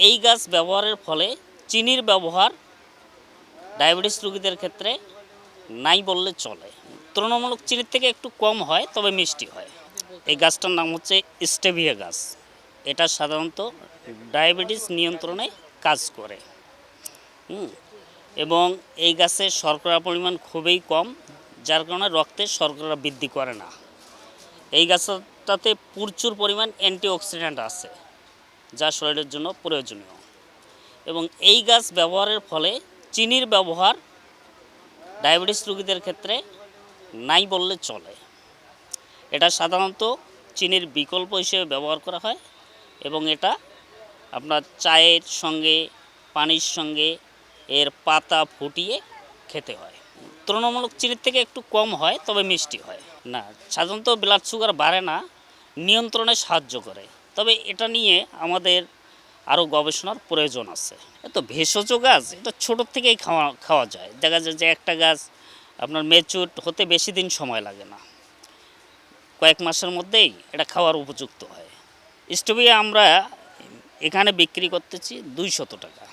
এই গাছ ব্যবহারের ফলে চিনির ব্যবহার ডায়াবেটিস রোগীদের ক্ষেত্রে নাই বললে চলে। তুলনামূলক চিনির থেকে একটু কম হয়, তবে মিষ্টি হয়। এই গাছটার নাম হচ্ছে স্টেভিয়া গাছ। এটা সাধারণত ডায়াবেটিস নিয়ন্ত্রণে কাজ করে। এবং এই গাছের শর্করার পরিমাণ খুবই কম, যার কারণে রক্তে শর্করা বৃদ্ধি করে না। এই গাছটাতে প্রচুর পরিমাণ অ্যান্টিঅক্সিডেন্ট আছে, যা শরীরের জন্য প্রয়োজনীয়। এবং এই গাছ ব্যবহারের ফলে চিনির ব্যবহার ডায়াবেটিস রোগীদের ক্ষেত্রে নাই বললে চলে। এটা সাধারণত চিনির বিকল্প হিসেবে ব্যবহার করা হয় এবং এটা আপনার চায়ের সঙ্গে, পানির সঙ্গে এর পাতা ফুটিয়ে খেতে হয়। তুলনামূলক চিনির থেকে একটু কম হয়, তবে মিষ্টি হয় না। সাধারণত ব্লাড সুগার বাড়ে না, নিয়ন্ত্রণে সাহায্য করে। তবে এটা নিয়ে আমাদের আরও গবেষণার প্রয়োজন আছে। তো ভেষজ গাছ এটা ছোটোর থেকেই খাওয়া যায়। দেখা যায় যে একটা গাছ আপনার ম্যাচিউর হতে বেশি দিন সময় লাগে না, কয়েক মাসের মধ্যেই এটা খাওয়ার উপযুক্ত হয়। স্টেভিয়া আমরা এখানে বিক্রি করতেছি 200 টাকা।